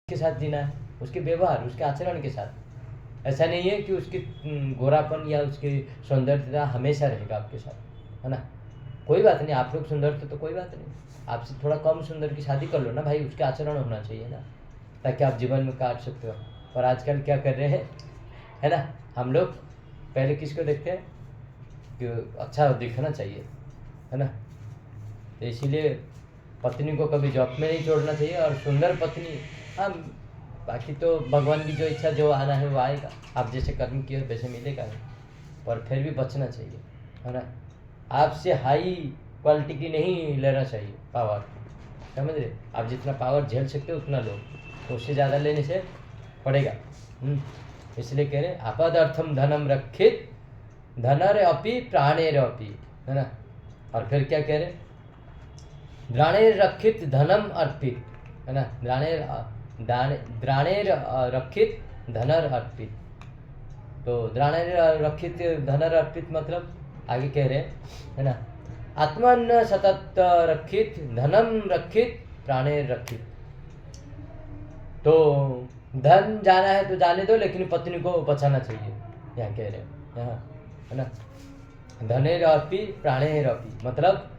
के साथ जीना है, उसके व्यवहार, उसके आचरण के साथ। ऐसा नहीं है कि उसकी गोरापन या उसकी सौंदर्यता हमेशा रहेगा आपके साथ, है ना। कोई बात नहीं, आप लोग सुंदर थे तो कोई बात नहीं, आपसे थोड़ा कम सुंदर की शादी कर लो ना भाई, उसके आचरण होना चाहिए ना, ताकि आप जीवन में काट सकते हो। और आजकल क्या कर रहे हैं, है ना, हम लोग पहले किसको देखते हैं कि अच्छा दिखना चाहिए, है ना। तो इसीलिए पत्नी को कभी जॉब में नहीं छोड़ना चाहिए, और सुंदर पत्नी, हाँ बाकी तो भगवान की जो इच्छा, जो आना है वो आएगा, आप जैसे कर्म किए वैसे मिलेगा ही, पर फिर भी बचना चाहिए, है ना। आपसे हाई क्वालिटी की नहीं लेना चाहिए पावर, समझ रहे। आप जितना पावर झेल सकते हो उतना लो, तो उससे ज़्यादा लेने से पड़ेगा। इसलिए कह रहे आपदर्थम धनम रक्षित धनर अपि प्राणेर अपि, है ना। और फिर क्या कह रहे, द्राणेर रक्षित धनम अर्पित, है ना। द्राणेर रक्षित धनर अर्पित। तो द्राणेर रक्षित धनर अर्पित मतलब आगे कह रहे, है ना, आत्मन सतत रक्षित धनम रक्षित प्राणेर रक्षित। तो धन जाना है तो जाने दो, लेकिन पत्नी को बचाना चाहिए, यहाँ कह रहे हैं, यहाँ, है ना। धनेर अपि प्राणेर अपि मतलब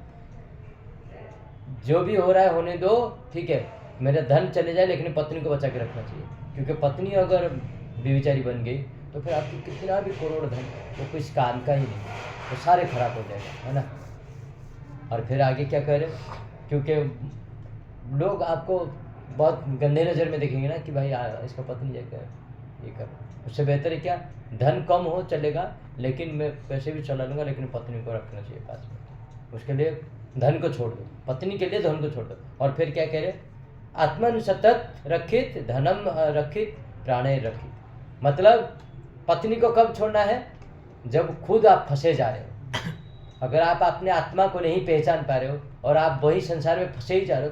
जो भी हो रहा है होने दो, ठीक है, मेरा धन चले जाए लेकिन पत्नी को बचा के रखना चाहिए, क्योंकि पत्नी अगर बेविचारी बन गई तो फिर आपकी कितना भी करोड़ धन वो कुछ काम का ही नहीं, वो तो सारे खराब हो जाएगा, है ना। और फिर आगे क्या कह रहे, क्योंकि लोग आपको बहुत गंदे नज़र में देखेंगे ना कि भाई इसका पत्नी जाकर ये कर, उससे बेहतर है क्या, धन कम हो चलेगा, लेकिन मैं पैसे भी चला लूँगा, लेकिन पत्नी को रखना चाहिए पास में। उसके लिए धन को छोड़ दो, पत्नी के लिए धन को छोड़ दो। और फिर क्या कह रहे, आत्मन सतत रक्षित धनम रक्षित प्राणे रक्षित मतलब पत्नी को कब छोड़ना है, जब खुद आप फंसे जा रहे हो। अगर आप अपने आत्मा को नहीं पहचान पा रहे हो और आप वही संसार में फंसे ही जा रहे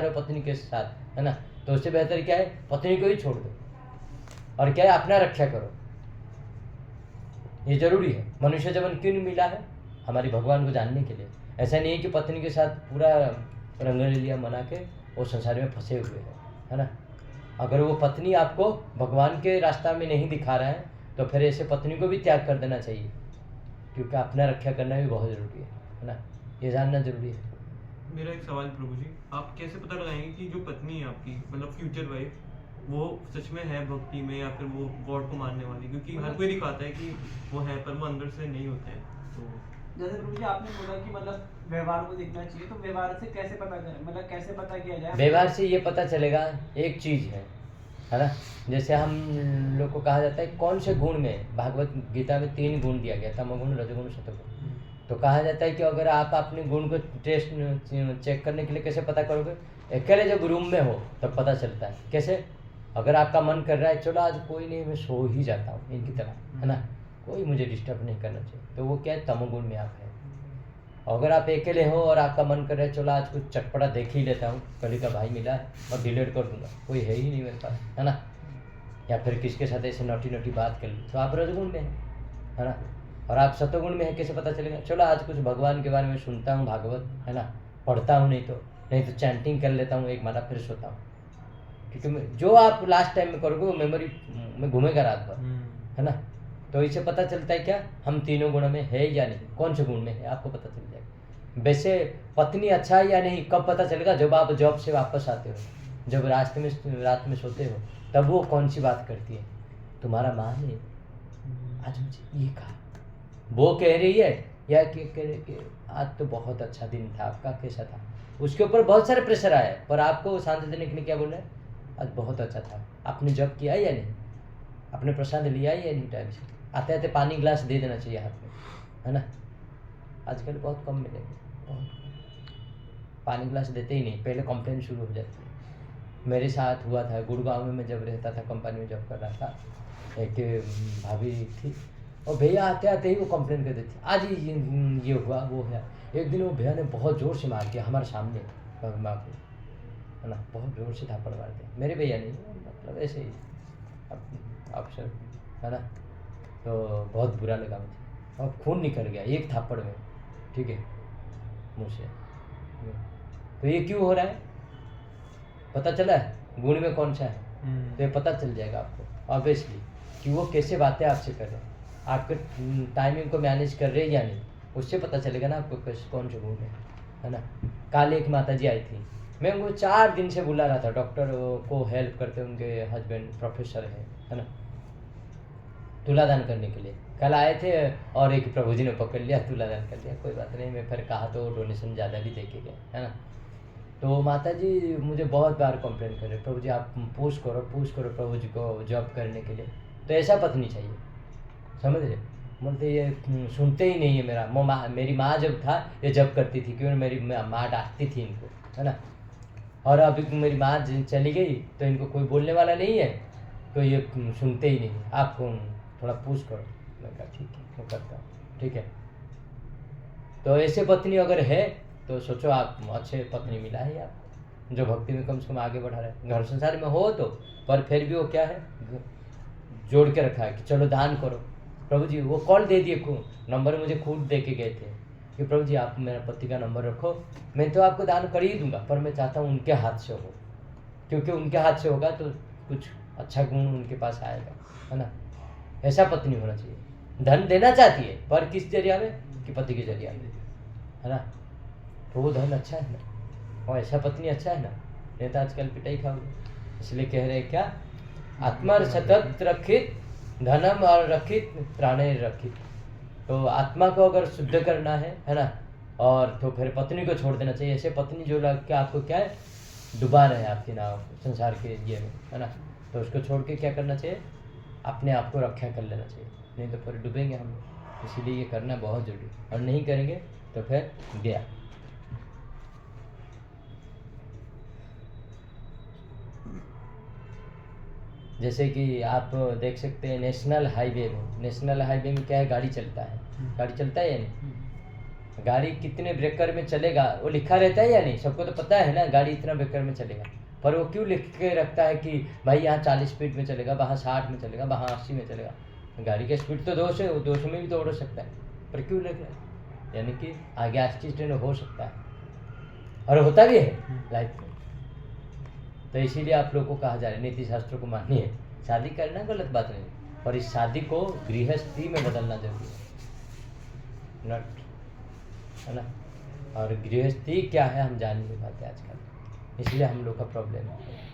हो पत्नी के साथ, है ना, तो उससे बेहतर क्या है, पत्नी को ही छोड़ दो और क्या है, अपना रक्षा करो। ये जरूरी है। मनुष्य जीवन क्यों नहीं मिला है, हमारी भगवान को जानने के लिए। ऐसा नहीं है कि पत्नी के साथ पूरा रंगलीला मना के वो संसार में फंसे हुए हैं, है ना। अगर वो पत्नी आपको भगवान के रास्ता में नहीं दिखा रहा है तो फिर ऐसे पत्नी को भी त्याग कर देना चाहिए, क्योंकि अपना रक्षा करना भी बहुत ज़रूरी है ना, ये जानना जरूरी है। मेरा एक सवाल प्रभु जी, आप कैसे पता लगाएंगे कि जो पत्नी है आपकी, मतलब फ्यूचर वाइफ, वो सच में है भक्ति में या फिर वो गॉड को मानने वाली, क्योंकि हर कोई दिखाता है कि वो है पर वो अंदर से नहीं होते हैं। तो जैसे प्रभु जी आपने बोला कि मतलब व्यवहार को देखना चाहिए, तो व्यवहार से कैसे पता करें, मतलब कैसे पता किया जाए? व्यवहार से ये पता चलेगा, एक चीज़ है ना, जैसे हम लोग को कहा जाता है कौन से गुण में, भागवत गीता में 3 गुण दिया गया, तमोगुण रजोगुण सतोगुण। तो कहा जाता है कि अगर आप अपने गुण को टेस्ट चेक करने के लिए कैसे पता करोगे, अकेले जब रूम में हो तब पता चलता है। कैसे, अगर आपका मन कर रहा है चलो आज कोई नहीं मैं सो ही जाता हूँ इनकी तरह, है ना, कोई मुझे डिस्टर्ब नहीं करना चाहिए, तो वो क्या है, तमोगुण में आप है। अगर आप अकेले हो और आपका मन कर रहा है चलो आज कुछ चटपटा देख ही लेता हूँ, कल का भाई मिला है और डिलीट कर दूंगा, कोई है ही नहीं मेरे पास, है ना, या फिर किसके साथ ऐसे नोटी नोटी बात कर ली, तो आप रजगुण में है ना। और आप सतोगुण में है, कैसे पता चलेगा, चलो आज कुछ भगवान के बारे में सुनता हूँ भागवत, है ना, पढ़ता हूँ, नहीं तो चैंटिंग कर लेता हूँ एक माला, फिर सोता हूँ, क्योंकि जो आप लास्ट टाइम में करोगे वो मेमोरी में घूमेगा रात भर, है ना। तो इससे पता चलता है क्या, हम तीनों गुणों में है या नहीं, कौन से गुण में है आपको पता चल जाएगा। वैसे पत्नी अच्छा है या नहीं कब पता चलेगा, जब आप जॉब से वापस आते हो, जब रात में सोते हो, तब वो कौन सी बात करती है, तुम्हारा माँ ने आज मुझे ये कहा, वो कह रही है, या कि कह रही कि आज तो बहुत अच्छा दिन था आपका, कैसा था, उसके ऊपर बहुत सारे प्रेशर आए, पर आपको शांति देने के लिए क्या बोल रहे हैं, आज बहुत अच्छा था, आपने जॉब किया या नहीं, आपने प्रसाद लिया या नहीं, टाइम से आते आते पानी गिलास दे देना चाहिए हाथ में, है ना। आजकल बहुत कम मिलेंगे, बहुत पानी गिलास देते ही नहीं, पहले कंप्लेन शुरू हो जाती है। मेरे साथ हुआ था गुड़गांव में, मैं जब रहता था कंपनी में जॉब कर रहा था, एक भाभी थी और भैया आते आते ही वो कंप्लेन कर देती, आज ये हुआ वो है। एक दिन वो भैया ने बहुत ज़ोर से मार दिया हमारे सामने माँ को, है ना, बहुत ज़ोर से थप्पड़ मार दिया, मेरे भैया नहीं, मतलब ऐसे ही अफसर, है ना। तो बहुत बुरा लगा मुझे, और खून निकल गया एक थप्पड़ में, ठीक है, मुँह से। तो ये क्यों हो रहा है, पता चला है गुण में कौन सा है, तो ये पता चल जाएगा आपको ऑब्वियसली कि वो कैसे बातें आपसे कर रहे हैं, आपके टाइमिंग को मैनेज कर रहे हैं या नहीं, उससे पता चलेगा ना आपको कौन से गुण है ना। कल एक माता जी आई थी, मैं उनको 4 दिन से बुला रहा था, डॉक्टर को हेल्प करते, उनके हस्बैंड प्रोफेसर है ना, तुलादान करने के लिए कल आए थे, और एक प्रभु जी ने पकड़ लिया, तुलादान कर लिया, कोई बात नहीं, मैं फिर कहा तो डोनेशन ज़्यादा भी दे के गए है ना। तो माता जी मुझे बहुत बार कंप्लेन कर रहे, प्रभु जी आप पुश करो प्रभु जी को जॉब करने के लिए, तो ऐसा पत्नी चाहिए, समझ रहे। बोलते ये सुनते ही नहीं है, मेरी माँ जब था ये जब करती थी, क्योंकि मेरी माँ डांटती थी इनको है ना, और अभी मेरी माँ चली गई तो इनको कोई बोलने वाला नहीं है, तो ये सुनते ही नहीं, आप थोड़ा पुश करो। मैं कहा ठीक है, मैं करता हूँ, ठीक है। तो ऐसे पत्नी अगर है तो सोचो आप अच्छे पत्नी मिला है आपको, जो भक्ति में कम से कम आगे बढ़ा रहा है। घर संसार में हो तो, पर फिर भी वो क्या है, जोड़ के रखा है कि चलो दान करो। प्रभु जी वो कॉल दे दिए, नंबर मुझे खुद दे के गए थे कि प्रभु जी आप मेरा पति का नंबर रखो, मैं तो आपको दान कर ही दूंगा, पर मैं चाहता हूँ उनके हाथ से हो, क्योंकि उनके हाथ से होगा तो कुछ अच्छा गुण उनके पास आएगा, है ना। ऐसा पत्नी होना चाहिए, धन देना चाहती है पर किस जरिया में, कि पति के जरिया में, है ना, तो वो धन अच्छा है ना, और ऐसा पत्नी अच्छा है ना, नहीं तो आजकल पिटाई खाओगे। इसलिए कह रहे क्या, आत्मा सतत रखित धनम और रखित प्राणे रखित। तो आत्मा को अगर शुद्ध करना है ना, और तो फिर पत्नी को छोड़ देना चाहिए। ऐसे पत्नी जो लग के आपको क्या है, डुबा रहे हैं आपकी नाव संसार के ये में, है ना, तो उसको छोड़ के क्या करना चाहिए, अपने आप को रक्षा कर लेना चाहिए, नहीं तो फिर डूबेंगे हम। इसीलिए ये करना बहुत जरूरी, और नहीं करेंगे तो फिर गया। जैसे कि आप देख सकते हैं नेशनल हाईवे में क्या है, गाड़ी चलता है, गाड़ी चलता है या नहीं, गाड़ी कितने ब्रेकर में चलेगा वो लिखा रहता है या नहीं, सबको तो पता है ना, गाड़ी इतना ब्रेकर में चलेगा, पर वो क्यों लिख के रखता है कि भाई यहाँ 40 स्पीड में चलेगा, वहाँ 60 में चलेगा, वहाँ 80 में चलेगा। गाड़ी की स्पीड तो 200 में भी दौड़ सकता है, पर क्यों लिख रहा है, यानी कि आगे एक्सीडेंट हो सकता है, और होता भी है लाइफ में। तो इसीलिए आप लोगों को कहा जा रहा है नीति शास्त्रों को मानिए, शादी करना गलत बात नहीं, पर इस शादी को गृहस्थी में बदलना जरूरी है, नट, है ना। और गृहस्थी क्या है हम जान नहीं पाते आजकल, इसलिए हम लोग का प्रॉब्लम है।